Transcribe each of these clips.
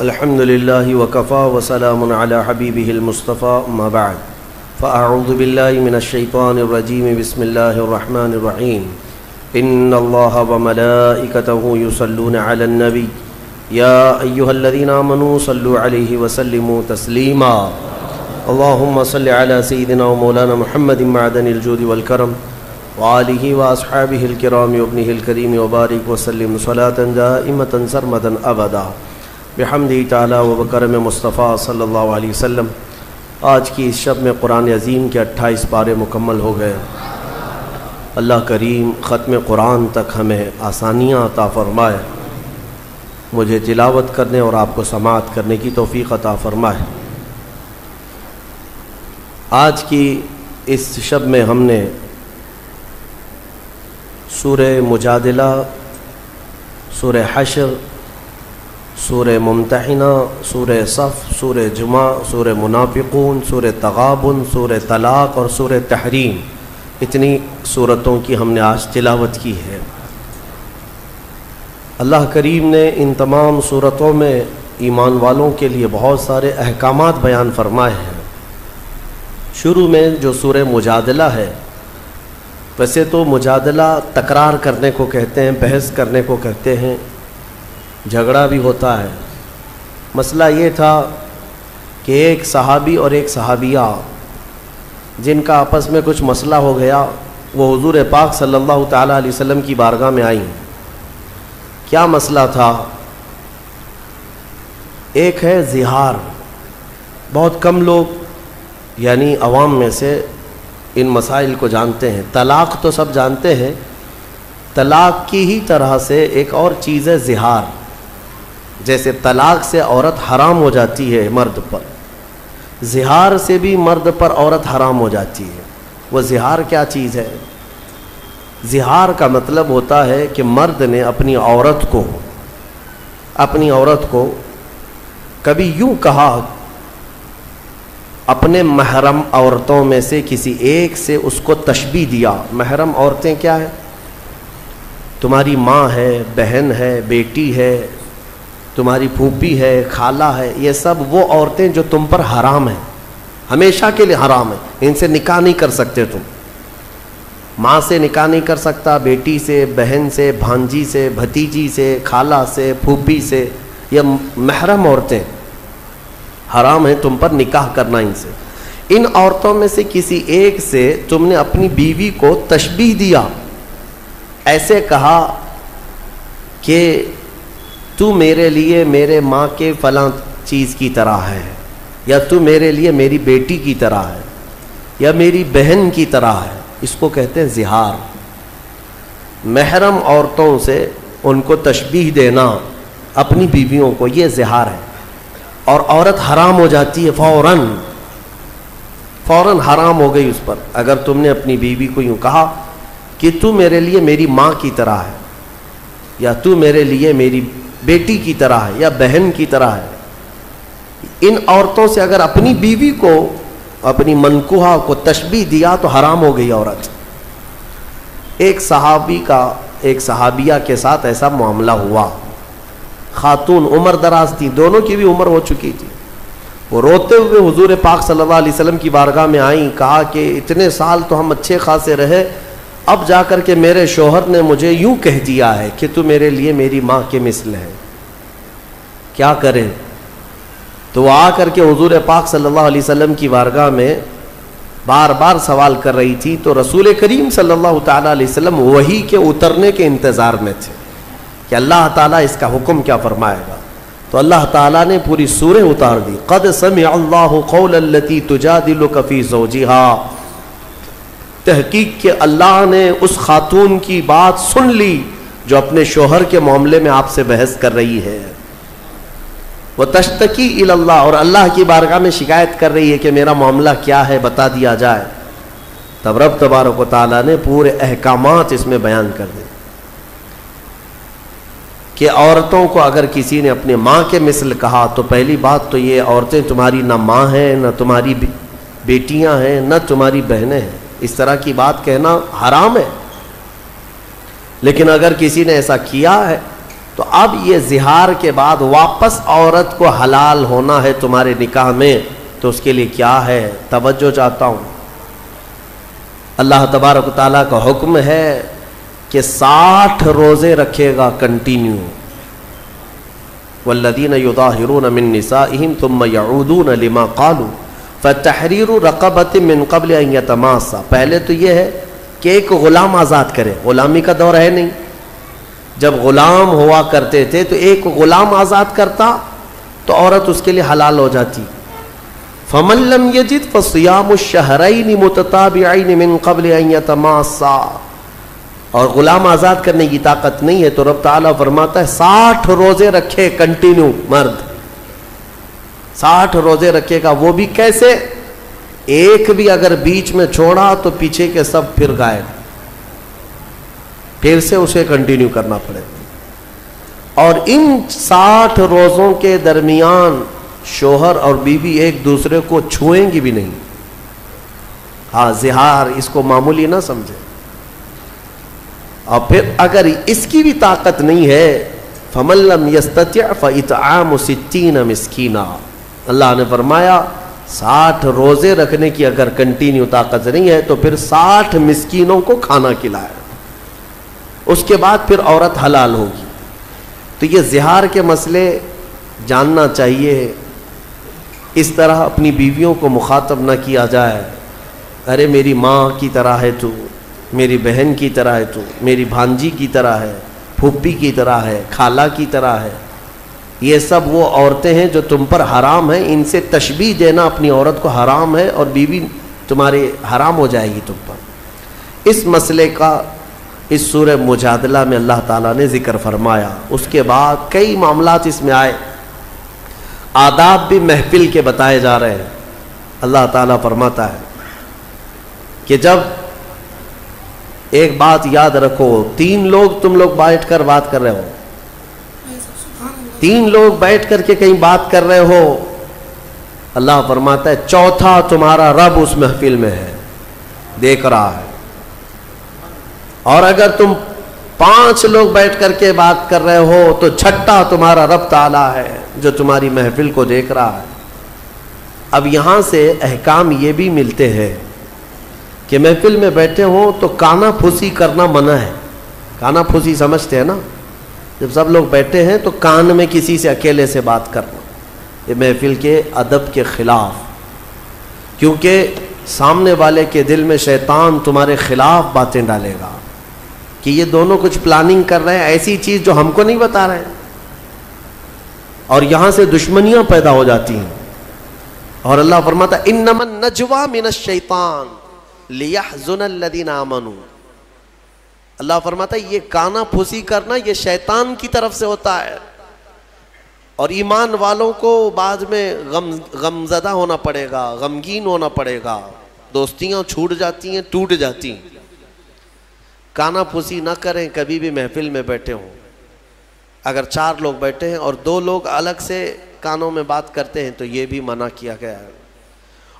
الحمد لله وكفى وسلام على حبيبه المصطفى أما بعد فأعوذ بالله من الشيطان الرجيم بسم الله الرحمن الرحيم إن الله وملائكته يصلون على النبي يا أيها الذين آمنوا صلوا عليه وسلموا تسليما اللهم صل على سيدنا ومولانا محمد معدن الجود والكرم وآله وأصحابه الكرام وابنه الكريم وبارك وسلم صلاة دائمة سرمدا أبدا بحمدہ تعالی و بکرم مصطفیٰ صلی اللہ علیہ وسلم۔ آج کی اس شب میں قرآن عظیم کے 28 پارے مکمل ہو گئے۔ اللہ کریم ختم قرآن تک ہمیں آسانیاں عطا فرمائے، مجھے تلاوت کرنے اور آپ کو سماعت کرنے کی توفیق عطا فرمائے۔ آج کی اس شب میں ہم نے سورہ مجادلہ، سورہ حشر، سورہ ممتحنہ، سورہ صف، سورہ جمعہ، سورہ منافقون، سورہ تغابن، سورہ طلاق اور سورہ تحریم، اتنی سورتوں کی ہم نے آج تلاوت کی ہے۔ اللہ کریم نے ان تمام سورتوں میں ایمان والوں کے لیے بہت سارے احکامات بیان فرمائے ہیں۔ شروع میں جو سورہ مجادلہ ہے، ویسے تو مجادلہ تکرار کرنے کو کہتے ہیں، بحث کرنے کو کہتے ہیں، جھگڑا بھی ہوتا ہے۔ مسئلہ یہ تھا کہ ایک صحابی اور ایک صحابیہ جن کا آپس میں کچھ مسئلہ ہو گیا، وہ حضور پاک صلی اللہ تعالیٰ علیہ وسلم کی بارگاہ میں آئیں۔ کیا مسئلہ تھا؟ ایک ہے زہار۔ بہت کم لوگ یعنی عوام میں سے ان مسائل کو جانتے ہیں۔ طلاق تو سب جانتے ہیں، طلاق کی ہی طرح سے ایک اور چیز ہے زہار۔ جیسے طلاق سے عورت حرام ہو جاتی ہے مرد پر، زہار سے بھی مرد پر عورت حرام ہو جاتی ہے۔ وہ زہار کیا چیز ہے؟ زہار کا مطلب ہوتا ہے کہ مرد نے اپنی عورت کو کبھی یوں کہا، اپنے محرم عورتوں میں سے کسی ایک سے اس کو تشبیہ دیا۔ محرم عورتیں کیا ہیں؟ تمہاری ماں ہے، بہن ہے، بیٹی ہے، تمہاری پھوپھی ہے، خالہ ہے، یہ سب وہ عورتیں جو تم پر حرام ہیں، ہمیشہ کے لیے حرام ہیں۔ ان سے نکاح نہیں کر سکتے تم۔ ماں سے نکاح نہیں کر سکتا، بیٹی سے، بہن سے، بھانجی سے، بھتیجی سے، خالہ سے، پھوپھی سے، یہ محرم عورتیں حرام ہیں تم پر نکاح کرنا ان سے۔ ان عورتوں میں سے کسی ایک سے تم نے اپنی بیوی کو تشبیہ دیا، ایسے کہا کہ تو میرے لیے میرے ماں کے فلاں چیز کی طرح ہے، یا تو میرے لیے میری بیٹی کی طرح ہے، یا میری بہن کی طرح ہے۔ اس کو کہتے ہیں زہار۔ محرم عورتوں سے ان کو تشبیہ دینا اپنی بیویوں کو، یہ زہار ہے، اور عورت حرام ہو جاتی ہے فوراً حرام ہو گئی اس پر۔ اگر تم نے اپنی بیوی کو یوں کہا کہ تو میرے لیے میری ماں کی طرح ہے، یا تو میرے لیے میری بیٹی کی طرح ہے، یا بہن کی طرح ہے، ان عورتوں سے اگر اپنی بیوی کو، اپنی منکوحہ کو تشبیہ دیا تو حرام ہو گئی عورت۔ ایک صحابی کا ایک صحابیہ کے ساتھ ایسا معاملہ ہوا۔ خاتون عمر دراز تھی، دونوں کی بھی عمر ہو چکی تھی۔ وہ روتے ہوئے حضور پاک صلی اللہ علیہ وسلم کی بارگاہ میں آئیں، کہا کہ اتنے سال تو ہم اچھے خاصے رہے، اب جا کر کے میرے شوہر نے مجھے یوں کہہ دیا ہے کہ تو میرے لیے میری ماں کے مثل ہے، کیا کریں؟ تو وہ آ کر کے حضور پاک صلی اللہ علیہ وسلم کی بارگاہ میں بار بار سوال کر رہی تھی، تو رسول کریم صلی اللہ تعالیٰ علیہ وسلم وحی کے اترنے کے انتظار میں تھے کہ اللہ تعالیٰ اس کا حکم کیا فرمائے گا۔ تو اللہ تعالیٰ نے پوری سورہ اتار دی، قد سمع اللہ قول التی تجادلک فی زوجہا۔ تحقیق کہ اللہ نے اس خاتون کی بات سن لی جو اپنے شوہر کے معاملے میں آپ سے بحث کر رہی ہے، وتشتکی الی اللہ، اور اللہ کی بارگاہ میں شکایت کر رہی ہے کہ میرا معاملہ کیا ہے، بتا دیا جائے۔ تب رب تبارک و تعالیٰ نے پورے احکامات اس میں بیان کر دیے کہ عورتوں کو اگر کسی نے اپنے ماں کے مثل کہا تو پہلی بات تو یہ، عورتیں تمہاری نہ ماں ہیں، نہ تمہاری بیٹیاں ہیں، نہ تمہاری بہنیں ہیں، اس طرح کی بات کہنا حرام ہے۔ لیکن اگر کسی نے ایسا کیا ہے تو اب یہ زہار کے بعد واپس عورت کو حلال ہونا ہے تمہارے نکاح میں، تو اس کے لیے کیا ہے؟ توجہ چاہتا ہوں۔ اللہ تبارک و تعالیٰ کا حکم ہے کہ 60 روزے رکھے گا کنٹینیو۔ والذین یظاہرون من نسائہم ثم یعودون لما قالوا فتحریر رقبۃ من قبل ان یتماسا۔ پہلے تو یہ ہے کہ ایک غلام آزاد کرے، غلامی کا دور ہے نہیں، جب غلام ہوا کرتے تھے تو ایک غلام آزاد کرتا تو عورت اس کے لیے حلال ہو جاتی۔ فمن لم یجد فصیام الشہرین متتابعین من قبل ان یتماسا۔ اور غلام آزاد کرنے کی طاقت نہیں ہے تو رب تعالیٰ فرماتا ہے 60 روزے رکھے کنٹینیو، مرد 60 روزے رکھے گا۔ وہ بھی کیسے؟ ایک بھی اگر بیچ میں چھوڑا تو پیچھے کے سب پھر غائب، پھر سے اسے کنٹینیو کرنا پڑے۔ اور ان 60 روزوں کے درمیان شوہر اور بیوی ایک دوسرے کو چھوئیں گی بھی نہیں۔ ہاں، زہار اس کو معمولی نہ سمجھے۔ اور پھر اگر اس کی بھی طاقت نہیں ہے فَمَن لَّمْ يَسْتَطِعْ فَإِطْعَامُ 60 مسکینا۔ اللہ نے فرمایا 60 روزے رکھنے کی اگر کنٹینیو طاقت نہیں ہے تو پھر 60 مسکینوں کو کھانا کھلائے، اس کے بعد پھر عورت حلال ہوگی۔ تو یہ زہار کے مسئلے جاننا چاہیے، اس طرح اپنی بیویوں کو مخاطب نہ کیا جائے، ارے میری ماں کی طرح ہے تو، میری بہن کی طرح ہے تو، میری بھانجی کی طرح ہے، پھوپھی کی طرح ہے، خالہ کی طرح ہے۔ یہ سب وہ عورتیں ہیں جو تم پر حرام ہیں، ان سے تشبیہ دینا اپنی عورت کو حرام ہے، اور بیوی تمہاری حرام ہو جائے گی تم پر۔ اس مسئلے کا اس سورہ مجادلہ میں اللہ تعالیٰ نے ذکر فرمایا۔ اس کے بعد کئی معاملات اس میں آئے، آداب بھی محفل کے بتائے جا رہے ہیں۔ اللہ تعالیٰ فرماتا ہے کہ جب ایک بات یاد رکھو، 3 لوگ تم لوگ بیٹھ کر بات کر رہے ہو، 3 لوگ بیٹھ کر کے کہیں بات کر رہے ہو، اللہ فرماتا ہے چوتھا تمہارا رب اس محفل میں ہے، دیکھ رہا ہے۔ اور اگر تم 5 لوگ بیٹھ کر کے بات کر رہے ہو تو چھٹا تمہارا رب تعالیٰ ہے جو تمہاری محفل کو دیکھ رہا ہے۔ اب یہاں سے احکام یہ بھی ملتے ہیں کہ محفل میں بیٹھے ہوں تو کانا پھوسی کرنا منع ہے۔ کانا پھوسی سمجھتے ہیں نا؟ جب سب لوگ بیٹھے ہیں تو کان میں کسی سے اکیلے سے بات کرنا، یہ محفل کے ادب کے خلاف، کیونکہ سامنے والے کے دل میں شیطان تمہارے خلاف باتیں ڈالے گا کہ یہ دونوں کچھ پلاننگ کر رہے ہیں، ایسی چیز جو ہم کو نہیں بتا رہے ہیں، اور یہاں سے دشمنیاں پیدا ہو جاتی ہیں۔ اور اللہ فرماتا ہے انما النجوى من الشیطان لیحزن الذین آمنوا۔ اللہ فرماتا ہے یہ کانا پھوسی کرنا یہ شیطان کی طرف سے ہوتا ہے، اور ایمان والوں کو بعد میں غمزدہ ہونا پڑے گا، غمگین ہونا پڑے گا، دوستیاں چھوٹ جاتی ہیں، ٹوٹ جاتی ہیں۔ کانا پھوسی نہ کریں کبھی بھی محفل میں بیٹھے ہوں۔ اگر 4 لوگ بیٹھے ہیں اور 2 لوگ الگ سے کانوں میں بات کرتے ہیں تو یہ بھی منع کیا گیا ہے۔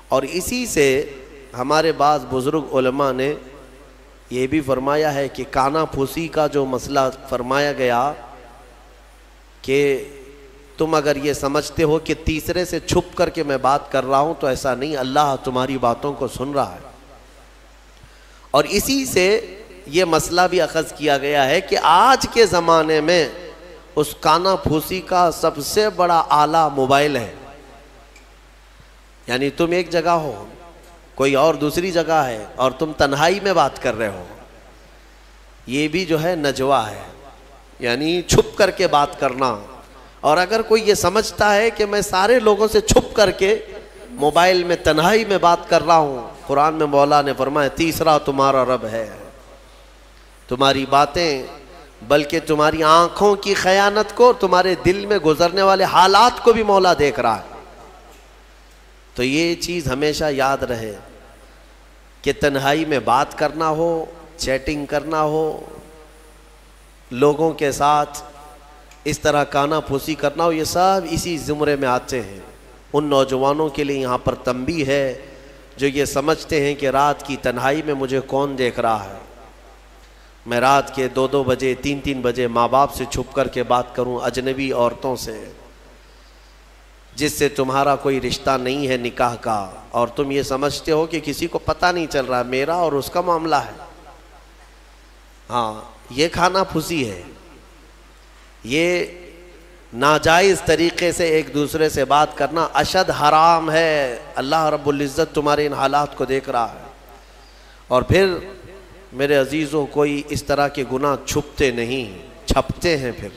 اور اسی سے ہمارے بعض بزرگ علماء نے یہ بھی فرمایا ہے کہ کانا پھوسی کا جو مسئلہ فرمایا گیا کہ تم اگر یہ سمجھتے ہو کہ تیسرے سے چھپ کر کے میں بات کر رہا ہوں تو ایسا نہیں، اللہ تمہاری باتوں کو سن رہا ہے۔ اور اسی سے یہ مسئلہ بھی اخذ کیا گیا ہے کہ آج کے زمانے میں اس کانا پھوسی کا سب سے بڑا آلہ موبائل ہے۔ یعنی تم ایک جگہ ہو، کوئی اور دوسری جگہ ہے، اور تم تنہائی میں بات کر رہے ہو، یہ بھی جو ہے نجوا ہے، یعنی چھپ کر کے بات کرنا۔ اور اگر کوئی یہ سمجھتا ہے کہ میں سارے لوگوں سے چھپ کر کے موبائل میں تنہائی میں بات کر رہا ہوں، قرآن میں مولا نے فرمایا تیسرا تمہارا رب ہے۔ تمہاری باتیں بلکہ تمہاری آنکھوں کی خیانت کو، تمہارے دل میں گزرنے والے حالات کو بھی مولا دیکھ رہا ہے۔ تو یہ چیز ہمیشہ یاد رہے کہ تنہائی میں بات کرنا ہو، چیٹنگ کرنا ہو، لوگوں کے ساتھ اس طرح کانا پھوسی کرنا ہو، یہ سب اسی زمرے میں آتے ہیں۔ ان نوجوانوں کے لیے یہاں پر تنبیہ ہے جو یہ سمجھتے ہیں کہ رات کی تنہائی میں مجھے کون دیکھ رہا ہے، میں رات کے 2-2 بجے 3-3 بجے ماں باپ سے چھپ کر کے بات کروں اجنبی عورتوں سے جس سے تمہارا کوئی رشتہ نہیں ہے نکاح کا، اور تم یہ سمجھتے ہو کہ کسی کو پتہ نہیں چل رہا میرا اور اس کا معاملہ ہے. ہاں، یہ کھانا پھوسی ہے، یہ ناجائز طریقے سے ایک دوسرے سے بات کرنا اشد حرام ہے. اللہ رب العزت تمہارے ان حالات کو دیکھ رہا ہے. اور پھر میرے عزیزوں، کوئی اس طرح کے گناہ چھپتے نہیں، چھپتے ہیں. پھر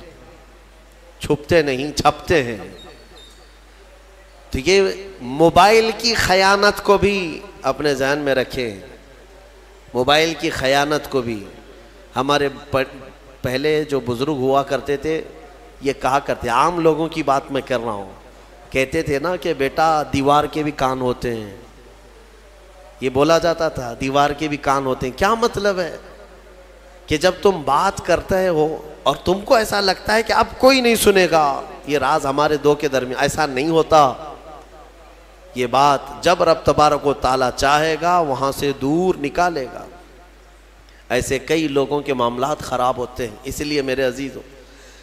چھپتے نہیں، چھپتے ہیں. تو یہ موبائل کی خیانت کو بھی اپنے ذہن میں رکھیں. موبائل کی خیانت کو بھی ہمارے پہلے جو بزرگ ہوا کرتے تھے یہ کہا کرتے، عام لوگوں کی بات میں کر رہا ہوں، کہتے تھے نا کہ بیٹا دیوار کے بھی کان ہوتے ہیں. یہ بولا جاتا تھا دیوار کے بھی کان ہوتے ہیں. کیا مطلب ہے؟ کہ جب تم بات کرتے ہو اور تم کو ایسا لگتا ہے کہ اب کوئی نہیں سنے گا، یہ راز ہمارے دو کے درمیان، ایسا نہیں ہوتا. یہ بات جب رب تبارک و تعالیٰ چاہے گا وہاں سے دور نکالے گا. ایسے کئی لوگوں کے معاملات خراب ہوتے ہیں. اس لیے میرے عزیزوں،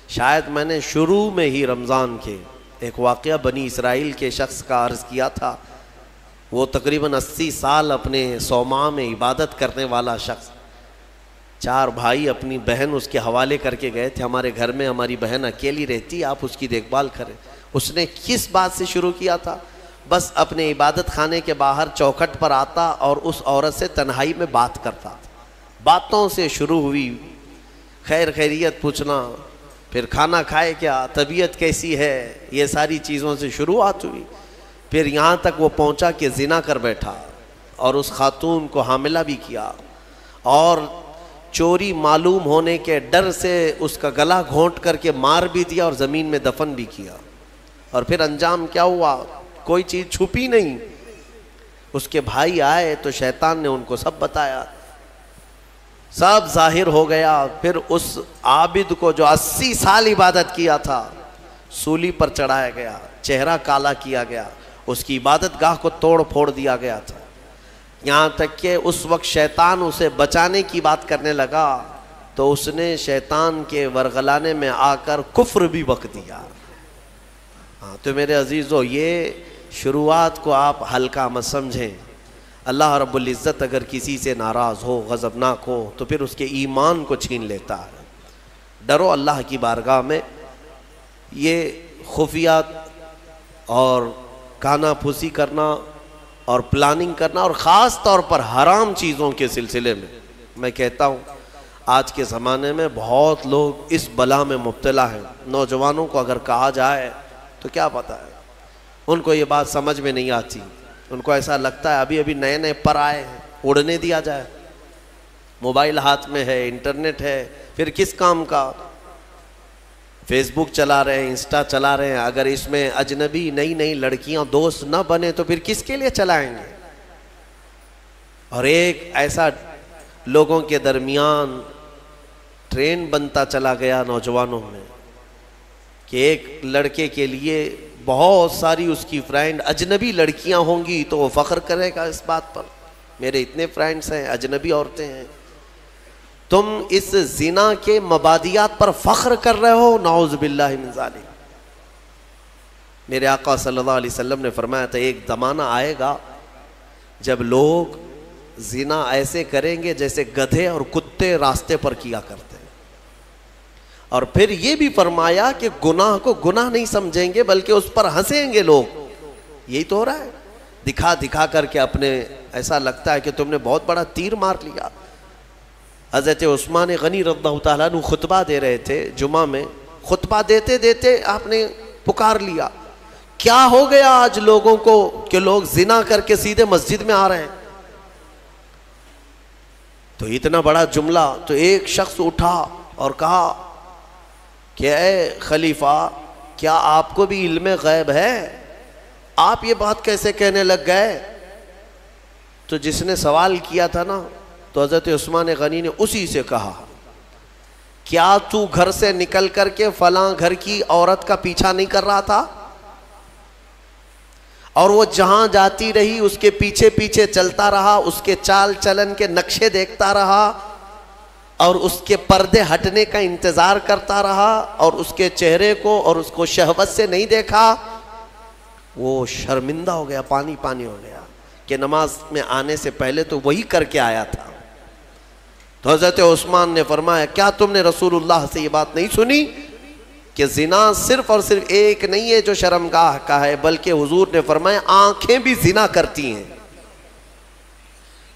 شاید میں نے شروع میں ہی رمضان کے ایک واقعہ بنی اسرائیل کے شخص کا عرض کیا تھا. وہ تقریباً 80 سال اپنے صومعہ میں عبادت کرنے والا شخص، 4 بھائی اپنی بہن اس کے حوالے کر کے گئے تھے، ہمارے گھر میں ہماری بہن اکیلی رہتی، آپ اس کی دیکھ بھال کریں. اس نے کس بات سے شروع کیا تھا؟ بس اپنے عبادت خانے کے باہر چوکھٹ پر آتا اور اس عورت سے تنہائی میں بات کرتا. باتوں سے شروع ہوئی، خیر خیریت پوچھنا، پھر کھانا کھائے کیا، طبیعت کیسی ہے، یہ ساری چیزوں سے شروعات ہوئی. پھر یہاں تک وہ پہنچا کہ زنا کر بیٹھا اور اس خاتون کو حاملہ بھی کیا، اور چوری معلوم ہونے کے ڈر سے اس کا گلا گھونٹ کر کے مار بھی دیا اور زمین میں دفن بھی کیا. اور پھر انجام کیا ہوا؟ کوئی چیز چھپی نہیں. اس کے بھائی آئے تو شیطان نے ان کو سب بتایا، سب ظاہر ہو گیا. پھر اس عابد کو جو 80 سال عبادت کیا تھا سولی پر چڑھایا گیا، چہرہ کالا کیا گیا، اس کی عبادت گاہ کو توڑ پھوڑ دیا گیا تھا. یہاں تک کہ اس وقت شیطان اسے بچانے کی بات کرنے لگا تو اس نے شیطان کے ورغلانے میں آ کر کفر بھی بک دیا. ہاں، تو میرے عزیزو، یہ شروعات کو آپ ہلکا مت سمجھیں. اللہ رب العزت اگر کسی سے ناراض ہو، غضبناک ہو، تو پھر اس کے ایمان کو چھین لیتا ہے. ڈرو اللہ کی بارگاہ میں. یہ خفیہ اور کانا پھوسی کرنا اور پلاننگ کرنا، اور خاص طور پر حرام چیزوں کے سلسلے میں کہتا ہوں آج کے زمانے میں بہت لوگ اس بلا میں مبتلا ہیں. نوجوانوں کو اگر کہا جائے تو کیا پتہ ہے، ان کو یہ بات سمجھ میں نہیں آتی. ان کو ایسا لگتا ہے ابھی نئے نئے پر آئے ہیں، اڑنے دیا جائے. موبائل ہاتھ میں ہے، انٹرنیٹ ہے، پھر کس کام کا؟ فیس بک چلا رہے ہیں، انسٹا چلا رہے ہیں. اگر اس میں اجنبی نئی نئی لڑکیاں دوست نہ بنے تو پھر کس کے لیے چلائیں گے؟ اور ایک ایسا لوگوں کے درمیان ٹرین بنتا چلا گیا نوجوانوں میں کہ ایک لڑکے کے لیے بہت ساری اس کی فرینڈ اجنبی لڑکیاں ہوں گی تو وہ فخر کرے گا اس بات پر، میرے اتنے فرینڈز ہیں، اجنبی عورتیں ہیں. تم اس زنا کے مبادیات پر فخر کر رہے ہو، نعوذ باللہ من ذالک. میرے آقا صلی اللہ علیہ وسلم نے فرمایا تھا ایک زمانہ آئے گا جب لوگ زنا ایسے کریں گے جیسے گدھے اور کتے راستے پر کیا کرتے ہیں. اور پھر یہ بھی فرمایا کہ گناہ کو گناہ نہیں سمجھیں گے بلکہ اس پر ہنسیں گے لوگ. یہی تو ہو رہا ہے، دکھا دکھا کر کے اپنے ایسا لگتا ہے کہ تم نے بہت بڑا تیر مار لیا. حضرت عثمان غنی رضی اللہ تعالیٰ عنہ خطبہ دے رہے تھے جمعہ میں. خطبہ دیتے دیتے آپ نے پکار لیا، کیا ہو گیا آج لوگوں کو کہ لوگ زنا کر کے سیدھے مسجد میں آ رہے ہیں؟ تو اتنا بڑا جملہ. تو ایک شخص اٹھا اور کہا کہ اے خلیفہ، کیا آپ کو بھی علم غیب ہے؟ آپ یہ بات کیسے کہنے لگ گئے؟ تو جس نے سوال کیا تھا نا، تو حضرت عثمان غنی نے اسی سے کہا، کیا تو گھر سے نکل کر کے فلاں گھر کی عورت کا پیچھا نہیں کر رہا تھا؟ اور وہ جہاں جاتی رہی اس کے پیچھے پیچھے چلتا رہا، اس کے چال چلن کے نقشے دیکھتا رہا، اور اس کے پردے ہٹنے کا انتظار کرتا رہا اور اس کے چہرے کو اور اس کو شہوت سے نہیں دیکھا، وہ شرمندہ ہو گیا، پانی پانی ہو گیا کہ نماز میں آنے سے پہلے تو وہی کر کے آیا تھا۔ تو حضرت عثمان نے فرمایا کیا تم نے رسول اللہ سے یہ بات نہیں سنی کہ زنا صرف اور صرف ایک نہیں ہے جو شرمگاہ کا ہے، بلکہ حضور نے فرمایا آنکھیں بھی زنا کرتی ہیں۔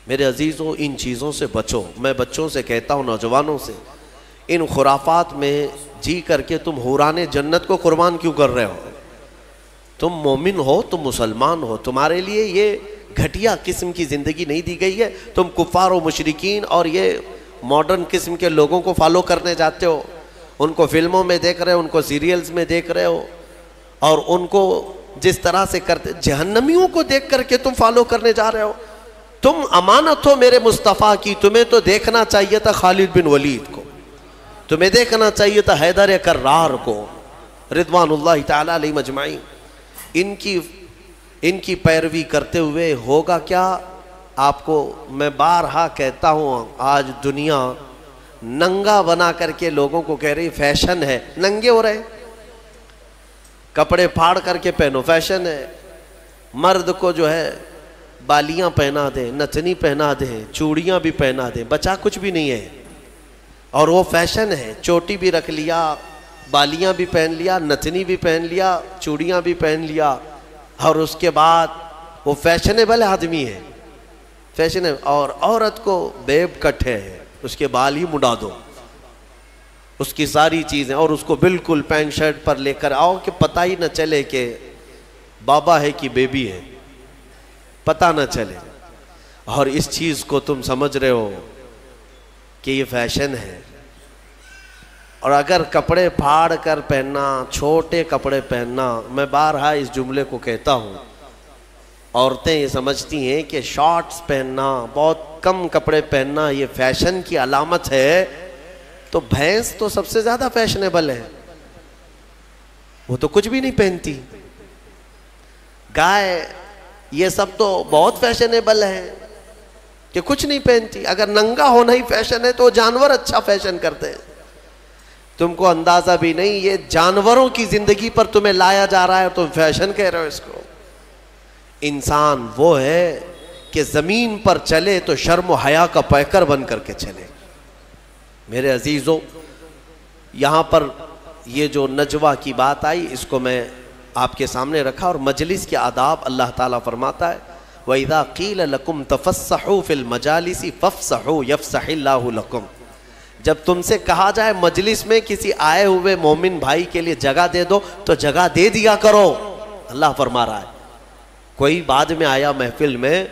میرے عزیزوں ان چیزوں سے بچو۔ میں بچوں سے کہتا ہوں، نوجوانوں سے، ان خرافات میں جی کر کے تم حوران جنت کو قربان کیوں کر رہے ہو؟ تم مومن ہو، تم مسلمان ہو، تمہارے لیے یہ گھٹیا قسم کی زندگی نہیں دی گئی ہے۔ تم کفار و مشرکین اور یہ ماڈرن قسم کے لوگوں کو فالو کرنے جاتے ہو، ان کو فلموں میں دیکھ رہے ہو، ان کو سیریلز میں دیکھ رہے ہو، اور ان کو جس طرح سے کرتے، جہنمیوں کو دیکھ کر کے تم فالو کرنے جا رہے ہو۔ تم امانت ہو میرے مصطفیٰ کی، تمہیں تو دیکھنا چاہیے تھا خالد بن ولید کو، تمہیں دیکھنا چاہیے تھا حیدر کرار کو رضوان اللہ تعالی علیہ مجمعین۔ ان کی پیروی کرتے ہوئے ہوگا کیا؟ آپ کو میں بارہا کہتا ہوں، آج دنیا ننگا بنا کر کے لوگوں کو کہہ رہی فیشن ہے، ننگے ہو رہے، کپڑے پھاڑ کر کے پہنو، فیشن ہے۔ مرد کو جو ہے بالیاں پہنا دیں، نتنی پہنا دیں، چوڑیاں بھی پہنا دیں، بچا کچھ بھی نہیں ہے، اور وہ فیشن ہے۔ چوٹی بھی رکھ لیا، بالیاں بھی پہن لیا، نتنی بھی پہن لیا، چوڑیاں بھی پہن لیا، اور اس کے بعد وہ فیشنیبل آدمی ہے، فیشن ہے۔ اور عورت کو بیب کٹ ہے، اس کے بال ہی مڈا دو، اس کی ساری چیزیں، اور اس کو بالکل پینٹ شرٹ پر لے کر آؤ کہ پتہ ہی نہ چلے کہ بابا ہے کہ بیبی ہے، پتہ نہ چلے۔ اور اس چیز کو تم سمجھ رہے ہو کہ یہ فیشن ہے۔ اور اگر کپڑے پھاڑ کر پہننا، چھوٹے کپڑے پہننا، میں بارہا اس جملے کو کہتا ہوں، عورتیں یہ سمجھتی ہیں کہ شارٹس پہننا، بہت کم کپڑے پہننا یہ فیشن کی علامت ہے، تو بھینس تو سب سے زیادہ فیشنیبل ہے، وہ تو کچھ بھی نہیں پہنتی۔ گائے، یہ سب تو بہت فیشنیبل ہے کہ کچھ نہیں پہنتی۔ اگر ننگا ہونا ہی فیشن ہے تو جانور اچھا فیشن کرتے ہیں۔ تم کو اندازہ بھی نہیں، یہ جانوروں کی زندگی پر تمہیں لایا جا رہا ہے، تم فیشن کہہ رہے ہو اس کو۔ انسان وہ ہے کہ زمین پر چلے تو شرم و حیا کا پیکر بن کر کے چلے۔ میرے عزیزوں، یہاں پر یہ جو نجوہ کی بات آئی، اس کو میں آپ کے سامنے رکھا، اور مجلس کے آداب اللہ تعالیٰ فرماتا ہے وَإِذَا قِيلَ لَكُمْ تَفَسَّحُوا فِي الْمَجَالِسِ فَافْسَحُوا يَفْسَحِ اللَّهُ لَكُمْ۔ جب تم سے کہا جائے مجلس میں کسی آئے ہوئے مومن بھائی کے لیے جگہ دے دو، تو جگہ دے دیا کرو، اللہ فرما رہا ہے۔ کوئی بعد میں آیا محفل میں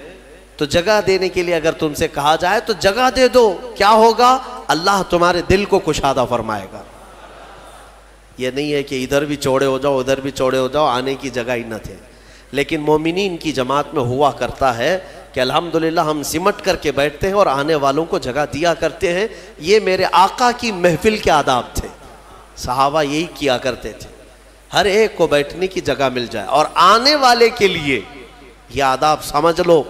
تو جگہ دینے کے لیے اگر تم سے کہا جائے تو جگہ دے دو، کیا ہوگا؟ اللہ تمہارے دل کو کشادہ فرمائے گا۔ یہ نہیں ہے کہ ادھر بھی چوڑے ہو جاؤ، ادھر بھی چوڑے ہو جاؤ، آنے کی جگہ ہی نہ تھے۔ لیکن مومنین کی جماعت میں ہوا کرتا ہے کہ الحمدللہ ہم سمٹ کر کے بیٹھتے ہیں اور آنے والوں کو جگہ دیا کرتے ہیں۔ یہ میرے آقا کی محفل کے آداب تھے، صحابہ یہی کیا کرتے تھے، ہر ایک کو بیٹھنے کی جگہ مل جائے۔ اور آنے والے کے لیے یہ آداب سمجھ لو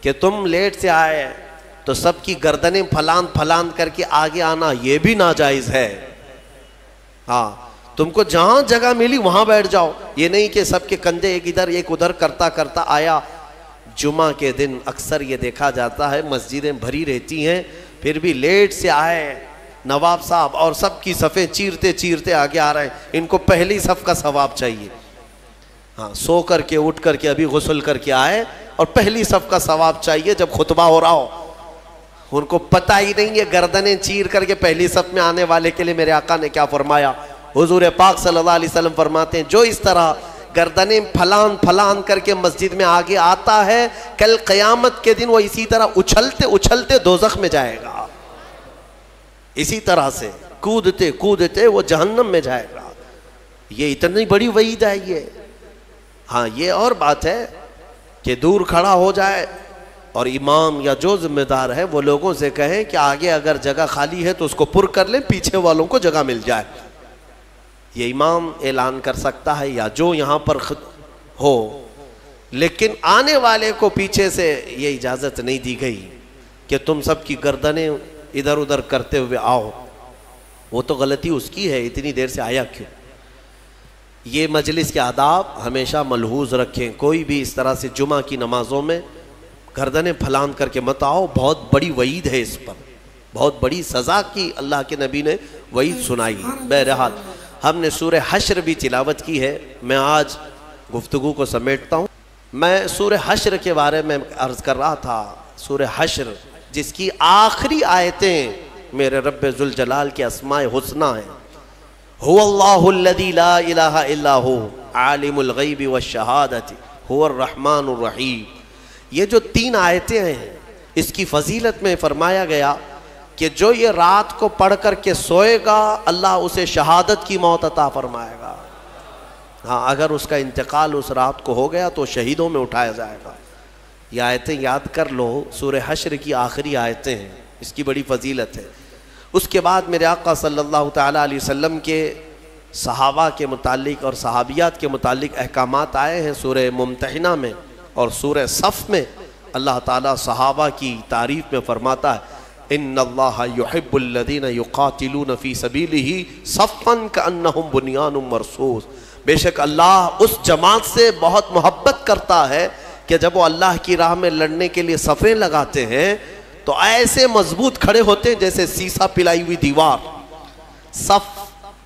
کہ تم لیٹ سے آئے تو سب کی گردنیں پھلاند پھلاند کر کے آگے آنا یہ بھی ناجائز ہے۔ ہاں، تم کو جہاں جگہ ملی وہاں بیٹھ جاؤ، یہ نہیں کہ سب کے کندھے ایک ادھر ایک ادھر کرتا کرتا آیا۔ جمعہ کے دن اکثر یہ دیکھا جاتا ہے مسجدیں بھری رہتی ہیں، پھر بھی لیٹ سے آئے نواب صاحب اور سب کی صفیں چیرتے چیرتے آگے آ رہے ہیں، ان کو پہلی صف کا ثواب چاہیے۔ ہاں، سو کر کے اٹھ کر کے ابھی غسل کر کے آئے اور پہلی صف کا ثواب چاہیے جب خطبہ ہو رہا ہو۔ ان کو پتہ ہی نہیں ہے گردنیں چیر کر کے پہلی صف میں آنے والے کے لیے میرے آقا نے کیا فرمایا۔ حضور پاک صلی اللہ علیہ وسلم فرماتے ہیں جو اس طرح گردنیں پھلان پھلان کر کے مسجد میں آگے آتا ہے، کل قیامت کے دن وہ اسی طرح اچھلتے اچھلتے دوزخ میں جائے گا، اسی طرح سے کودتے کودتے وہ جہنم میں جائے گا۔ یہ اتنی بڑی وعید ہے یہ۔ ہاں، یہ اور بات ہے کہ دور کھڑا ہو جائے اور امام یا جو ذمہ دار ہے وہ لوگوں سے کہیں کہ آگے اگر جگہ خالی ہے تو اس کو پر کر لیں، پیچھے والوں کو جگہ مل جائے۔ یہ امام اعلان کر سکتا ہے یا جو یہاں پر ہو، لیکن آنے والے کو پیچھے سے یہ اجازت نہیں دی گئی کہ تم سب کی گردنیں ادھر ادھر کرتے ہوئے آؤ، وہ تو غلطی اس کی ہے، اتنی دیر سے آیا کیوں؟ یہ مجلس کے آداب ہمیشہ ملحوظ رکھیں، کوئی بھی اس طرح سے جمعہ کی نمازوں میں گردنیں پھلان کر کے مت آؤ، بہت بڑی وعید ہے اس پر، بہت بڑی سزا کی اللہ کے نبی نے وعید سنائی۔ بہرحال ہم نے سورہ حشر بھی تلاوت کی ہے، میں آج گفتگو کو سمیٹتا ہوں۔ میں سورہ حشر کے بارے میں عرض کر رہا تھا، سورہ حشر جس کی آخری آیتیں میرے رب ذوالجلال کے اسماء حسنی ہیں، هو اللہ الذی لا الہ الا ہو عالم الغیب والشہادۃ هو الرحمن الرحیم۔ یہ جو 3 آیتیں ہیں، اس کی فضیلت میں فرمایا گیا کہ جو یہ رات کو پڑھ کر کے سوئے گا اللہ اسے شہادت کی موت عطا فرمائے گا۔ ہاں، اگر اس کا انتقال اس رات کو ہو گیا تو شہیدوں میں اٹھایا جائے گا۔ یہ آیتیں یاد کر لو، سورہ حشر کی آخری آیتیں ہیں، اس کی بڑی فضیلت ہے۔ اس کے بعد میرے آقا صلی اللہ تعالیٰ علیہ وسلم کے صحابہ کے متعلق اور صحابیات کے متعلق احکامات آئے ہیں سورہ ممتحنہ میں اور سورہ صف میں۔ اللہ تعالیٰ صحابہ کی تعریف میں فرماتا ہے ان اللہ یحب الذین یقاتلون فی سبیلہ صفا کأنہم بنیان مرصوص۔ بے شک اللہ اس جماعت سے بہت محبت کرتا ہے کہ جب وہ اللہ کی راہ میں لڑنے کے لیے صفیں لگاتے ہیں تو ایسے مضبوط کھڑے ہوتے ہیں جیسے سیسا پلائی ہوئی دیوار۔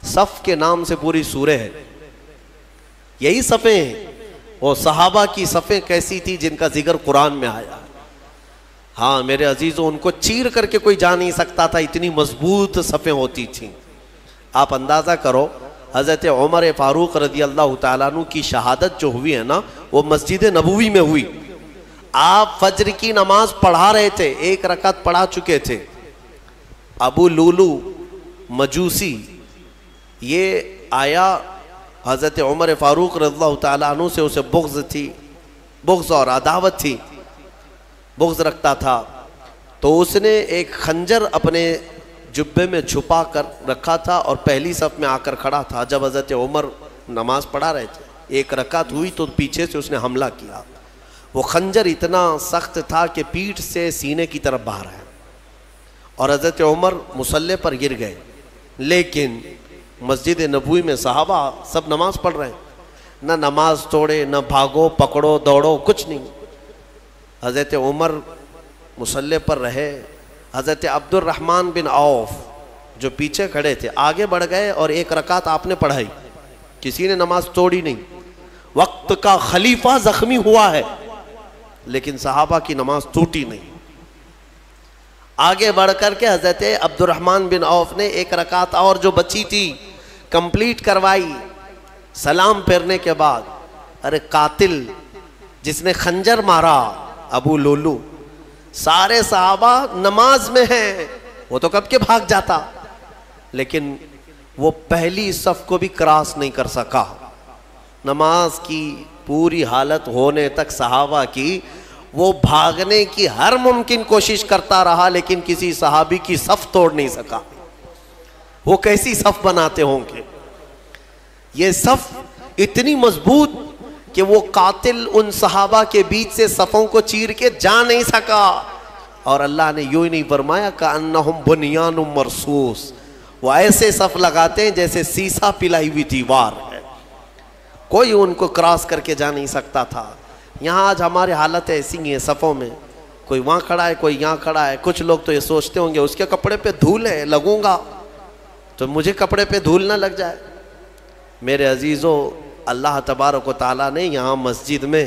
صف کے نام سے پوری سورہ ہے، یہی صفیں ہیں۔ وہ صحابہ کی صفیں کیسی تھی جن کا ذکر قرآن میں آیا۔ ہاں میرے عزیزوں، ان کو چیر کر کے کوئی جا نہیں سکتا تھا، اتنی مضبوط صفیں ہوتی تھیں۔ آپ اندازہ کرو، حضرت عمر فاروق رضی اللہ تعالیٰ عنہ کی شہادت جو ہوئی ہے نا، وہ مسجد نبوی میں ہوئی۔ آپ فجر کی نماز پڑھا رہے تھے، 1 رکعت پڑھا چکے تھے۔ ابو لولو مجوسی یہ آیا، حضرت عمر فاروق رضی اللہ تعالیٰ عنہ سے اسے بغض تھی، بغض اور عداوت تھی، بغض رکھتا تھا، تو اس نے ایک خنجر اپنے جبے میں چھپا کر رکھا تھا اور پہلی صف میں آ کر کھڑا تھا۔ جب حضرت عمر نماز پڑھا رہے تھے، 1 رکعت ہوئی تو پیچھے سے اس نے حملہ کیا۔ وہ خنجر اتنا سخت تھا کہ پیٹھ سے سینے کی طرف باہر ہے اور حضرت عمر مصلی پر گر گئے۔ لیکن مسجد نبوی میں صحابہ سب نماز پڑھ رہے ہیں، نہ نماز توڑے، نہ بھاگو پکڑو دوڑو، کچھ نہیں۔ حضرت عمر مصلی پر رہے، حضرت عبد الرحمن بن عوف جو پیچھے کھڑے تھے آگے بڑھ گئے اور 1 رکعت آپ نے پڑھائی، کسی نے نماز توڑی نہیں۔ وقت کا خلیفہ زخمی ہوا ہے لیکن صحابہ کی نماز ٹوٹی نہیں۔ آگے بڑھ کر کے حضرت عبد الرحمن بن عوف نے 1 رکعت اور جو بچی تھی کمپلیٹ کروائی۔ سلام پھیرنے کے بعد ارے قاتل جس نے خنجر مارا ابو لولو، سارے صحابہ نماز میں ہیں، وہ تو کب کے بھاگ جاتا، لیکن وہ پہلی صف کو بھی کراس نہیں کر سکا۔ نماز کی پوری حالت ہونے تک صحابہ کی وہ بھاگنے کی ہر ممکن کوشش کرتا رہا لیکن کسی صحابی کی صف توڑ نہیں سکا۔ وہ کیسی صف بناتے ہوں گے؟ یہ صف اتنی مضبوط کہ وہ قاتل ان صحابہ کے بیچ سے صفوں کو چیر کے جا نہیں سکا، اور اللہ نے یوں ہی نہیں فرمایا کأنہم بنیان مرصوص، وہ ایسے صف لگاتے ہیں جیسے سیسا پلائی ہوئی دیوار ہے، کوئی ان کو کراس کر کے جا نہیں سکتا تھا۔ یہاں آج ہماری حالت ایسی ہی ہے، صفوں میں کوئی وہاں کھڑا ہے کوئی یہاں کھڑا ہے۔ کچھ لوگ تو یہ سوچتے ہوں گے اس کے کپڑے پہ دھول ہے، لگوں گا تو مجھے کپڑے پہ دھول نہ لگ جائے۔ میرے عزیزو، اللہ تبارک و تعالیٰ نے یہاں مسجد میں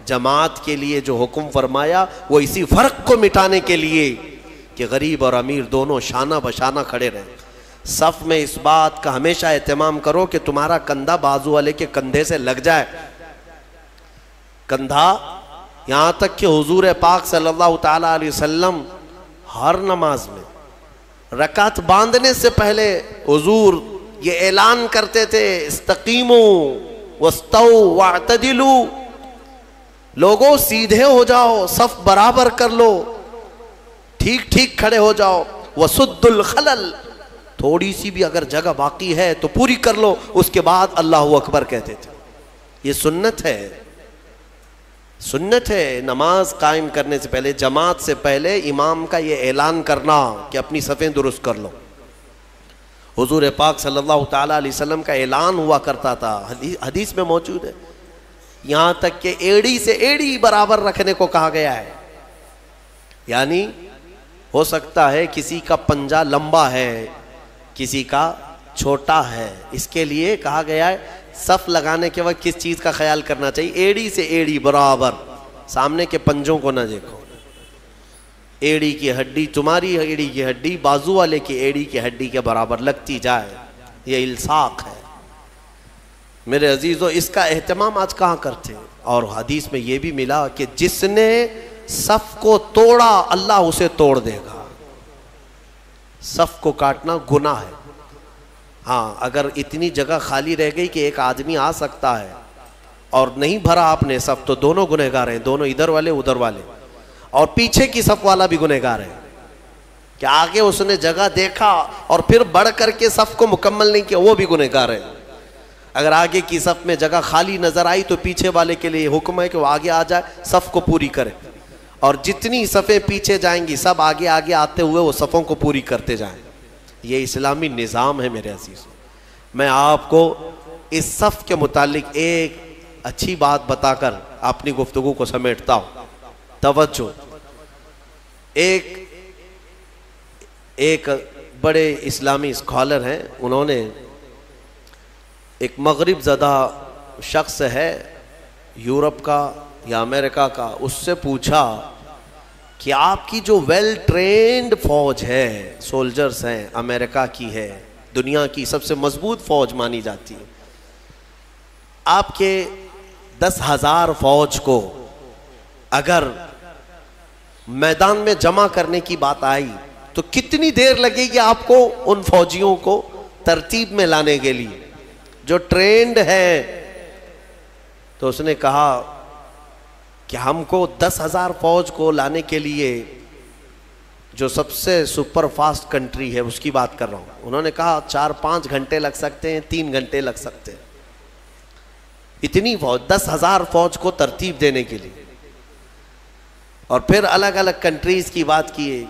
جماعت کے لیے جو حکم فرمایا وہ اسی فرق کو مٹانے کے لیے کہ غریب اور امیر دونوں شانہ بشانہ کھڑے رہیں۔ صف میں اس بات کا ہمیشہ اہتمام کرو کہ تمہارا کندھا بازو والے کے کندھے سے لگ جائے، کندھا، یہاں تک کہ حضور پاک صلی اللہ تعالیٰ علیہ وسلم ہر نماز میں رکعت باندھنے سے پہلے حضور یہ اعلان کرتے تھے استقیموا واستووا واعتدلوا، لوگوں سیدھے ہو جاؤ، صف برابر کر لو، ٹھیک ٹھیک کھڑے ہو جاؤ، وسد الخلل، تھوڑی سی بھی اگر جگہ باقی ہے تو پوری کر لو، اس کے بعد اللہ اکبر کہتے تھے۔ یہ سنت ہے، سنت ہے نماز قائم کرنے سے پہلے، جماعت سے پہلے امام کا یہ اعلان کرنا کہ اپنی صفیں درست کر لو۔ حضور پاک صلی اللہ تعالیٰ علیہ وسلم کا اعلان ہوا کرتا تھا، حدیث میں موجود ہے، یہاں تک کہ ایڑی سے ایڑی برابر رکھنے کو کہا گیا ہے۔ یعنی ہو سکتا ہے کسی کا پنجہ لمبا ہے، کسی کا چھوٹا ہے، اس کے لیے کہا گیا ہے صف لگانے کے وقت کس چیز کا خیال کرنا چاہیے؟ ایڑی سے ایڑی برابر، سامنے کے پنجوں کو نہ دیکھو۔ ایڑی کی ہڈی، تمہاری ایڑی کی ہڈی بازو والے کی ایڑی کی ہڈی کے برابر لگتی جائے، یہ الصاق ہے۔ میرے عزیزو، اس کا اہتمام آج کہاں کرتے ہیں؟ اور حدیث میں یہ بھی ملا کہ جس نے صف کو توڑا اللہ اسے توڑ دے گا۔ صف کو کاٹنا گناہ ہے۔ ہاں، اگر اتنی جگہ خالی رہ گئی کہ ایک آدمی آ سکتا ہے اور نہیں بھرا آپ نے صف، تو دونوں گنہگار ہیں، دونوں ادھر والے ادھر والے، اور پیچھے کی صف والا بھی گنہگار ہے کہ آگے اس نے جگہ دیکھا اور پھر بڑھ کر کے صف کو مکمل نہیں کیا، وہ بھی گنہگار ہے۔ اگر آگے کی صف میں جگہ خالی نظر آئی تو پیچھے والے کے لیے حکم ہے کہ وہ آگے آ جائے، صف کو پوری کرے، اور جتنی صفیں پیچھے جائیں گی سب آگے آگے آتے ہوئے وہ صفوں کو پوری کرتے جائیں۔ یہ اسلامی نظام ہے میرے عزیز۔ میں آپ کو اس صف کے متعلق ایک اچھی بات بتا کر اپنی گفتگو کو سمیٹتا ہوں۔ توجہ، ایک بڑے اسلامی اسکالر ہیں، انہوں نے ایک مغرب زدہ شخص ہے یورپ کا یا امریکہ کا، اس سے پوچھا کہ آپ کی جو ویل ٹرینڈ فوج ہے، سولجرز ہیں، امریکہ کی ہے، دنیا کی سب سے مضبوط فوج مانی جاتی ہے، آپ کے 10,000 فوج کو اگر میدان میں جمع کرنے کی بات آئی تو کتنی دیر لگے گی آپ کو ان فوجیوں کو ترتیب میں لانے کے لیے جو ٹرینڈ ہے؟ تو اس نے کہا کہ ہم کو 10,000 فوج کو لانے کے لیے جو سب سے سپر فاسٹ کنٹری ہے اس کی بات کر رہا ہوں، انہوں نے کہا 4-5 گھنٹے لگ سکتے ہیں، 3 گھنٹے لگ سکتے ہیں، اتنی فوج 10,000 فوج کو ترتیب دینے کے لیے۔ اور پھر الگ الگ کنٹریز کی بات کیے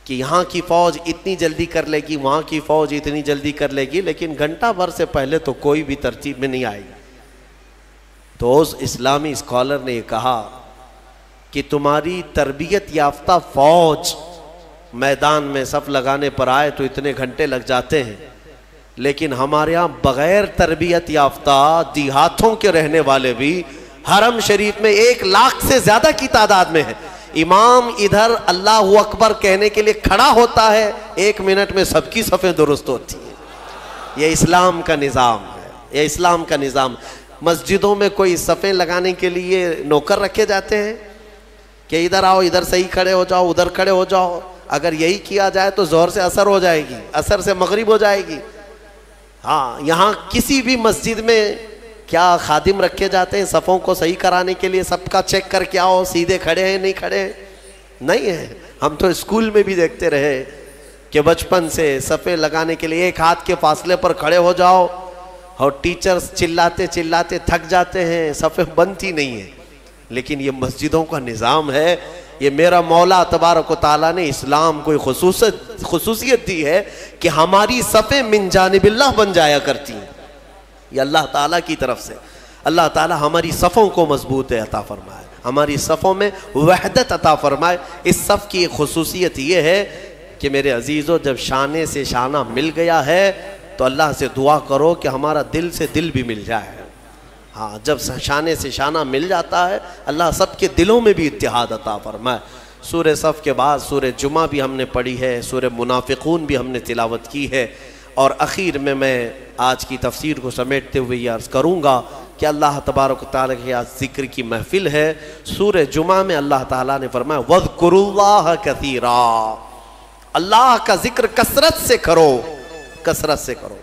کہ یہاں کی فوج اتنی جلدی کر لے گی، وہاں کی فوج اتنی جلدی کر لے گی، لیکن گھنٹہ بھر سے پہلے تو کوئی بھی ترتیب میں نہیں آئے گی۔ تو اس اسلامی اسکالر نے یہ کہا کہ تمہاری تربیت یافتہ فوج میدان میں صف لگانے پر آئے تو اتنے گھنٹے لگ جاتے ہیں، لیکن ہمارے یہاں بغیر تربیت یافتہ دیہاتوں کے رہنے والے بھی حرم شریف میں 1,00,000 سے زیادہ کی تعداد میں ہیں۔ امام ادھر اللہ اکبر کہنے کے لیے کھڑا ہوتا ہے، 1 منٹ میں سب کی صفیں درست ہوتی ہیں۔ یہ اسلام کا نظام ہے، یہ اسلام کا نظام۔ مسجدوں میں کوئی صفیں لگانے کے لیے نوکر رکھے جاتے ہیں کہ ادھر آؤ، ادھر صحیح کھڑے ہو جاؤ، ادھر کھڑے ہو جاؤ؟ اگر یہی کیا جائے تو ظہر سے عصر ہو جائے گی، عصر سے مغرب ہو جائے گی۔ ہاں، یہاں کسی بھی مسجد میں کیا خادم رکھے جاتے ہیں صفوں کو صحیح کرانے کے لیے؟ سب کا چیک کر کے آؤ سیدھے کھڑے ہیں نہیں کھڑے ہیں؟ نہیں ہے۔ ہم تو اسکول میں بھی دیکھتے رہے کہ بچپن سے صفیں لگانے کے لیے 1 ہاتھ کے فاصلے پر کھڑے ہو جاؤ، اور ٹیچرز چلاتے چلاتے تھک جاتے ہیں، صفیں بنتی نہیں ہیں۔ لیکن یہ مسجدوں کا نظام ہے، یہ میرا مولا تبارک و تعالیٰ نے اسلام کو خصوصیت دی ہے کہ ہماری صفیں من جانب اللہ بن جایا کرتی ہیں۔ یہ اللہ تعالیٰ کی طرف سے، اللہ تعالیٰ ہماری صفوں کو مضبوط عطا فرمائے، ہماری صفوں میں وحدت عطا فرمائے۔ اس صف کی ایک خصوصیت یہ ہے کہ میرے عزیزو، جب شانے سے شانہ مل گیا ہے تو اللہ سے دعا کرو کہ ہمارا دل سے دل بھی مل جائے۔ ہاں، جب شانے سے شانہ مل جاتا ہے اللہ سب کے دلوں میں بھی اتحاد عطا فرمائے۔ سورہ صف کے بعد سورہ جمعہ بھی ہم نے پڑھی ہے، سورہ منافقون بھی ہم نے تلاوت کی ہے، اور اخیر میں آج کی تفسیر کو سمیٹتے ہوئے یہ عرض کروں گا کہ اللہ تبارک و تعالیٰ کی آج ذکر کی محفل ہے۔ سورہ جمعہ میں اللہ تعالیٰ نے فرمایا وَاذْكُرُوا اللَّهَ كَثِيرًا، اللہ کا ذکر کثرت سے کرو، کثرت سے کرو۔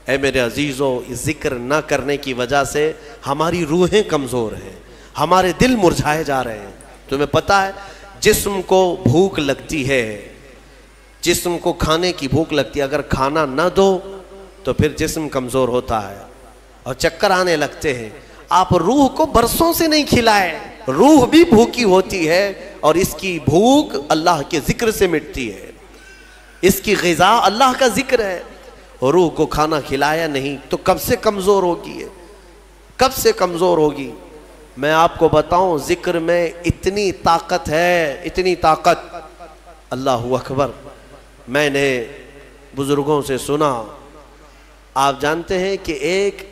اے میرے عزیزو، ذکر نہ کرنے کی وجہ سے ہماری روحیں کمزور ہیں، ہمارے دل مرجھائے جا رہے ہیں۔ تمہیں پتہ ہے جسم کو بھوک لگتی ہے، جسم کو کھانے کی بھوک لگتی ہے، اگر کھانا نہ دو تو پھر جسم کمزور ہوتا ہے اور چکر آنے لگتے ہیں۔ آپ روح کو برسوں سے نہیں کھلائے. روح بھی بھوکی ہوتی ہے اور اس کی بھوک اللہ کے ذکر سے مٹتی ہے. اس کی غذا اللہ کا ذکر ہے. روح کو کھانا کھلایا نہیں تو کب سے کمزور ہوگی, کب سے کمزور ہوگی. میں آپ کو بتاؤں ذکر میں اتنی طاقت ہے, اتنی طاقت. اللہ اکبر. میں نے بزرگوں سے سنا, آپ جانتے ہیں کہ ایک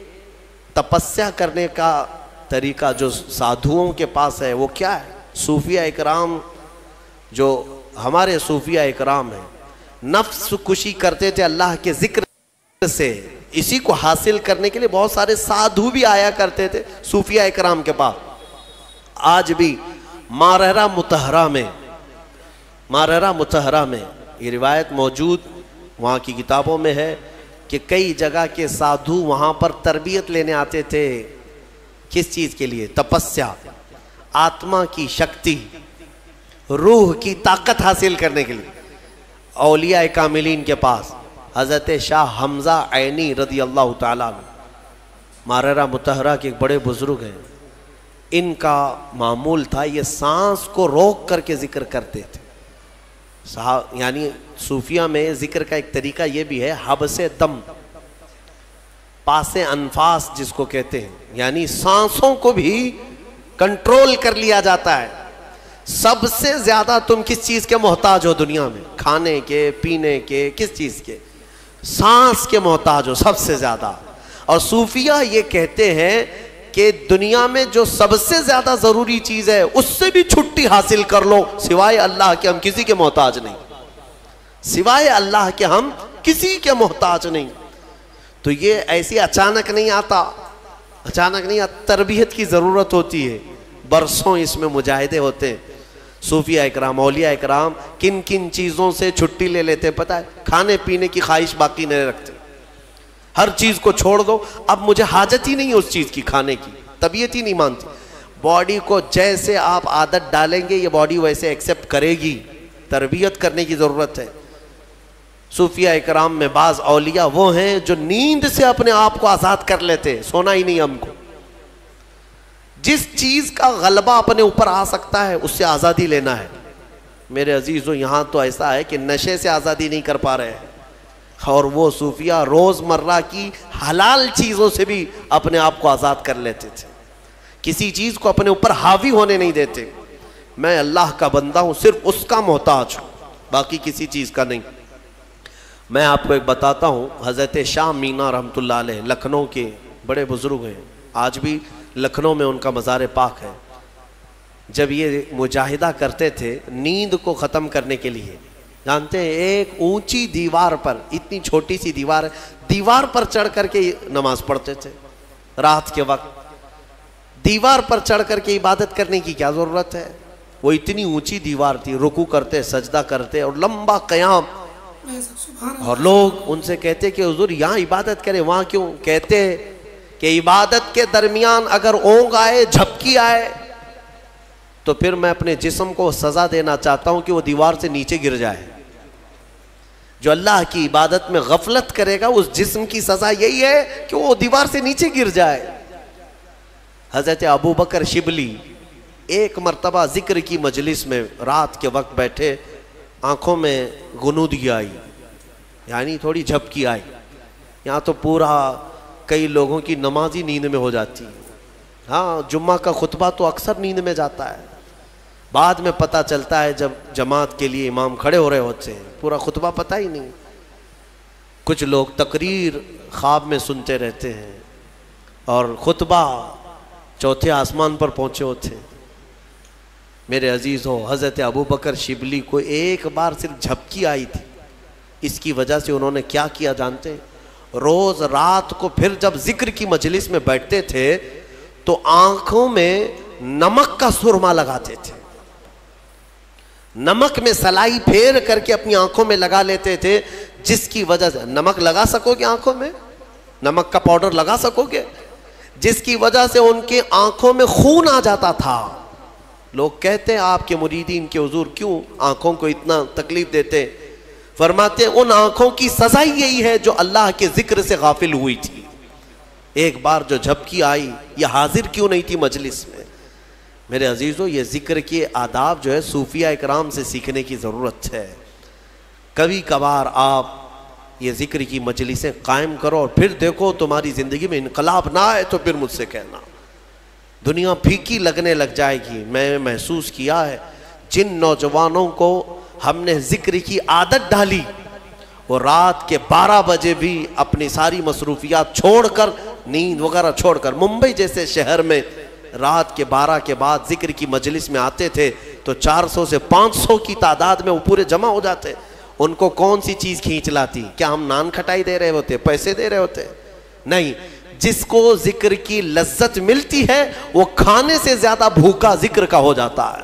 تپسیا کرنے کا طریقہ جو سادھوؤں کے پاس ہے وہ کیا ہے؟ صوفیہ اکرام جو ہمارے صوفیہ اکرام ہیں, نفس کشی کرتے تھے اللہ کے ذکر سے. اسی کو حاصل کرنے کے لیے بہت سارے سادھو بھی آیا کرتے تھے صوفیہ اکرام کے پاس. آج بھی مارہرہ مطہرہ میں یہ روایت موجود وہاں کی کتابوں میں ہے کہ کئی جگہ کے سادھو وہاں پر تربیت لینے آتے تھے. کس چیز کے لیے؟ تپسیا, آتما کی شکتی, روح کی طاقت حاصل کرنے کے لیے. اولیاء کاملین کے پاس حضرت شاہ حمزہ عینی رضی اللہ تعالیٰ عنہ مارہرہ مطہرہ کے ایک بڑے بزرگ ہیں. ان کا معمول تھا یہ سانس کو روک کر کے ذکر کرتے تھے. یعنی صوفیہ میں ذکر کا ایک طریقہ یہ بھی ہے, حبس دم, پاس انفاس جس کو کہتے ہیں, یعنی سانسوں کو بھی کنٹرول کر لیا جاتا ہے. سب سے زیادہ تم کس چیز کے محتاج ہو دنیا میں؟ کھانے کے, پینے کے, کس چیز کے؟ سانس کے محتاج ہو سب سے زیادہ. اور صوفیہ یہ کہتے ہیں کہ دنیا میں جو سب سے زیادہ ضروری چیز ہے اس سے بھی چھٹی حاصل کر لو, سوائے اللہ کے ہم کسی کے محتاج نہیں, سوائے اللہ کے ہم کسی کے محتاج نہیں. تو یہ ایسی اچانک نہیں آتا, تربیت کی ضرورت ہوتی ہے. برسوں اس میں مجاہدے ہوتے ہیں. صوفیہ اکرام, اولیاء اکرام کن کن چیزوں سے چھٹی لے لیتے ہیں پتہ ہے؟ کھانے پینے کی خواہش باقی نہیں رکھتے, ہر چیز کو چھوڑ دو, اب مجھے حاجت ہی نہیں اس چیز کی کھانے کی, طبیعت ہی نہیں مانتی. باڈی کو جیسے آپ عادت ڈالیں گے یہ باڈی ویسے ایکسیپٹ کرے گی. تربیت کرنے کی ضرورت ہے. صوفیہ اکرام میں بعض اولیاء وہ ہیں جو نیند سے اپنے آپ کو آزاد کر لیتے, سونا ہی نہیں ہم کو. جس چیز کا غلبہ اپنے اوپر آ سکتا ہے اس سے آزادی لینا ہے. میرے عزیزوں یہاں تو ایسا ہے کہ نشے سے آزادی نہیں کر پا رہے ہیں, اور وہ صوفیہ روز مرہ کی حلال چیزوں سے بھی اپنے آپ کو آزاد کر لیتے تھے. کسی چیز کو اپنے اوپر حاوی ہونے نہیں دیتے. میں اللہ کا بندہ ہوں, صرف اس کا محتاج ہوں, باقی کسی چیز کا نہیں. میں آپ کو ایک بتاتا ہوں, حضرت شاہ مینا رحمۃ اللہ علیہ لکھنؤ کے بڑے بزرگ ہیں, آج بھی لکھنؤ میں ان کا مزار پاک ہے. جب یہ مجاہدہ کرتے تھے نیند کو ختم کرنے کے لیے, جانتے ہیں ایک اونچی دیوار پر, اتنی چھوٹی سی دیوار ہے, دیوار پر چڑھ کر کے نماز پڑھتے تھے رات کے وقت. دیوار پر چڑھ کر کے عبادت کرنے کی کیا ضرورت ہے؟ وہ اتنی اونچی دیوار تھی, رکوع کرتے, سجدہ کرتے اور لمبا قیام. اور لوگ ان سے کہتے کہ حضور یہاں عبادت کریں, وہاں کیوں؟ کہتے کہ عبادت کے درمیان اگر اونگ آئے, جھپکی آئے, تو پھر میں اپنے جسم کو سزا دینا چاہتا ہوں کہ وہ دیوار سے نیچے گر جائے. جو اللہ کی عبادت میں غفلت کرے گا اس جسم کی سزا یہی ہے کہ وہ دیوار سے نیچے گر جائے. حضرت ابو بکر شبلی ایک مرتبہ ذکر کی مجلس میں رات کے وقت بیٹھے, آنکھوں میں غنودگی آئی, یعنی تھوڑی جھپکی آئی. یہاں تو پورا کئی لوگوں کی نماز ہی نیند میں ہو جاتی ہے. ہاں جمعہ کا خطبہ تو اکثر نیند میں جاتا ہے, بعد میں پتہ چلتا ہے جب جماعت کے لیے امام کھڑے ہو رہے ہوتے ہیں, پورا خطبہ پتہ ہی نہیں. کچھ لوگ تقریر خواب میں سنتے رہتے ہیں اور خطبہ چوتھے آسمان پر پہنچے ہوتے ہیں. میرے عزیز ہو, حضرت ابو بکر شبلی کو ایک بار صرف جھپکی آئی تھی. اس کی وجہ سے انہوں نے کیا کیا جانتے ہیں؟ روز رات کو پھر جب ذکر کی مجلس میں بیٹھتے تھے تو آنکھوں میں نمک کا سرما لگاتے تھے, نمک میں سلائی پھیر کر کے اپنی آنکھوں میں لگا لیتے تھے, جس کی وجہ سے نمک لگا سکو گے آنکھوں میں, نمک کا پاؤڈر لگا سکو گے, جس کی وجہ سے ان کے آنکھوں میں خون آ جاتا تھا. لوگ کہتے ہیں آپ کے مریدین کے حضور کیوں آنکھوں کو اتنا تکلیف دیتے؟ فرماتے ہیں ان آنکھوں کی سزا یہی ہے جو اللہ کے ذکر سے غافل ہوئی تھی. ایک بار جو جھپکی آئی، یہ حاضر کیوں نہیں تھی مجلس میں؟ میرے عزیزو، یہ ذکر کے آداب جو ہے صوفیہ اکرام سے سیکھنے کی ضرورت ہے۔ کبھی کبھار آپ یہ ذکر کی مجلسیں قائم کرو اور پھر دیکھو تمہاری زندگی میں انقلاب نہ آئے تو پھر مجھ سے کہنا، دنیا پھیکی لگنے لگ جائے گی۔ میں محسوس کیا ہے جن نوجوانوں کو ہم نے ذکر کی عادت ڈالی، وہ رات کے 12 بجے بھی اپنی ساری مصروفیات چھوڑ کر، نیند وغیرہ چھوڑ کر، ممبئی جیسے شہر میں رات کے 12 کے بعد ذکر کی مجلس میں آتے تھے تو 400 سے 500 کی تعداد میں وہ پورے جمع ہو جاتے۔ ان کو کون سی چیز کھینچ لاتی؟ کیا ہم نان کھٹائی دے رہے ہوتے، پیسے دے رہے ہوتے؟ نہیں، جس کو ذکر کی لذت ملتی ہے وہ کھانے سے زیادہ بھوکا ذکر کا ہو جاتا ہے،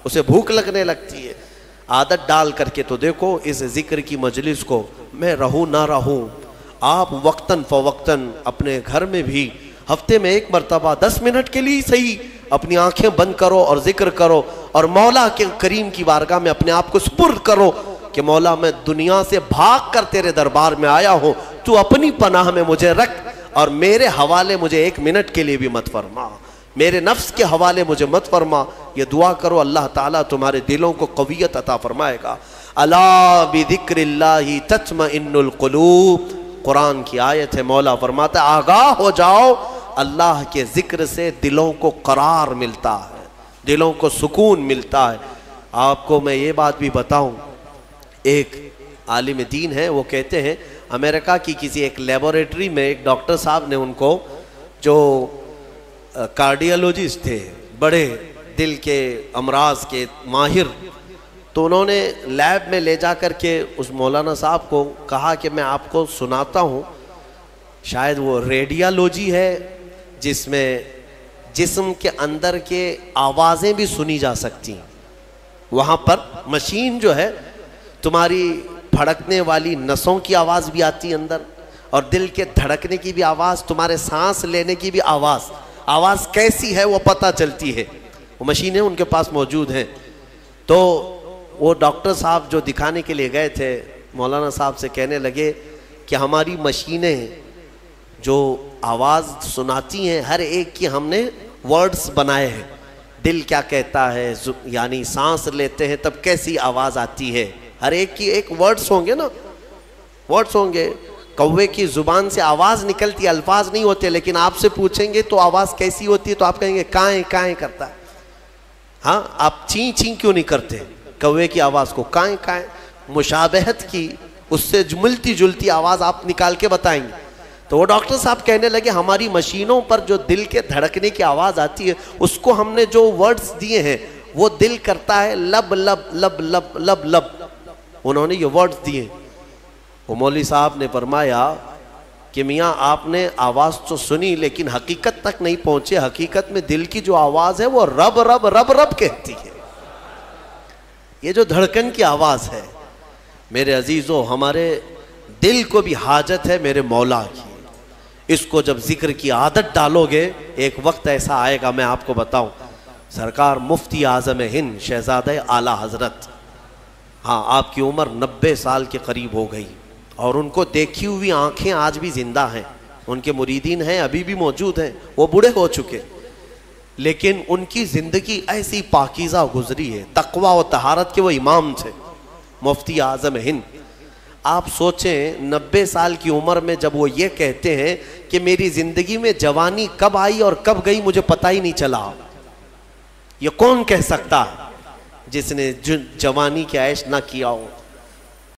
اسے بھوک لگنے لگتی ہے۔ عادت ڈال کر کے تو دیکھو اس ذکر کی مجلس کو، میں رہوں نہ رہوں، آپ وقتاً فوقتاً اپنے گھر میں بھی ہفتے میں ایک مرتبہ 10 منٹ کے لیے صحیح اپنی آنکھیں بند کرو اور ذکر کرو، اور مولا کے کریم کی بارگاہ میں اپنے آپ کو سپرد کرو کہ مولا میں دنیا سے بھاگ کر تیرے دربار میں آیا ہوں، تو اپنی پناہ میں مجھے رکھ اور میرے حوالے مجھے 1 منٹ کے لیے بھی مت فرما، میرے نفس کے حوالے مجھے مت فرما۔ یہ دعا کرو، اللہ تعالیٰ تمہارے دلوں کو قویت عطا فرمائے گا۔ الا بذکر اللہ تطمئن القلوب، قرآن کی آیت ہے، مولا فرماتا ہے آگاہ ہو جاؤ، اللہ کے ذکر سے دلوں کو قرار ملتا ہے، دلوں کو سکون ملتا ہے۔ آپ کو میں یہ بات بھی بتاؤں، ایک عالم دین ہے، وہ کہتے ہیں امریکہ کی کسی ایک لیبوریٹری میں ایک ڈاکٹر صاحب نے ان کو، جو کارڈیالوجسٹ تھے، بڑے دل کے امراض کے ماہر، تو انہوں نے لیب میں لے جا کر کے اس مولانا صاحب کو کہا کہ میں آپ کو سناتا ہوں، شاید وہ ریڈیالوجی ہے جس میں جسم کے اندر کے آوازیں بھی سنی جا سکتی ہیں، وہاں پر مشین جو ہے تمہاری پھڑکنے والی نسوں کی آواز بھی آتی ہے اندر، اور دل کے دھڑکنے کی بھی آواز، تمہارے سانس لینے کی بھی آواز کیسی ہے وہ پتہ چلتی ہے، وہ مشینیں ان کے پاس موجود ہیں۔ تو وہ ڈاکٹر صاحب جو دکھانے کے لیے گئے تھے مولانا صاحب سے کہنے لگے کہ ہماری مشینیں جو آواز سناتی ہیں ہر ایک کی ہم نے ورڈز بنائے ہیں، دل کیا کہتا ہے، یعنی سانس لیتے ہیں تب کیسی آواز آتی ہے، ہر ایک کی ایک ورڈز ہوں گے نا، ورڈز ہوں گے۔ کوے کی زبان سے آواز نکلتی، الفاظ نہیں ہوتے، لیکن آپ سے پوچھیں گے تو آواز کیسی ہوتی ہے تو آپ کہیں گے کائیں کائیں کرتا ہے۔ ہاں، آپ چین چین کیوں نہیں کرتے کوے کی آواز کو؟ کائیں کائیں، مشابہت کی اس سے ملتی جلتی آواز آپ نکال کے بتائیں گے۔ تو وہ ڈاکٹر صاحب کہنے لگے ہماری مشینوں پر جو دل کے دھڑکنے کی آواز آتی ہے اس کو ہم نے جو ورڈز دیے ہیں وہ دل کرتا ہے لب لب لب لب لب لب، انہوں نے یہ ورڈز دیے۔ وہ مولوی صاحب نے فرمایا کہ میاں آپ نے آواز تو سنی لیکن حقیقت تک نہیں پہنچے، حقیقت میں دل کی جو آواز ہے وہ رب رب رب رب کہتی ہے، یہ جو دھڑکن کی آواز ہے۔ میرے عزیزو، ہمارے دل کو بھی حاجت ہے میرے مولا کی، اس کو جب ذکر کی عادت ڈالو گے ایک وقت ایسا آئے گا، میں آپ کو بتاؤں، سرکار مفتی اعظم ہند شہزادہ اعلیٰ حضرت، ہاں آپ کی عمر 90 سال کے قریب ہو گئی، اور ان کو دیکھی ہوئی آنکھیں آج بھی زندہ ہیں، ان کے مریدین ہیں ابھی بھی موجود ہیں، وہ بوڑھے ہو چکے، لیکن ان کی زندگی ایسی پاکیزہ گزری ہے، تقوی و طہارت کے وہ امام تھے، مفتی اعظم ہند۔ آپ سوچیں 90 سال کی عمر میں جب وہ یہ کہتے ہیں کہ میری زندگی میں جوانی کب آئی اور کب گئی مجھے پتہ ہی نہیں چلا، یہ کون کہہ سکتا ہے جس نے جوانی کے عیش نہ کیا ہو؟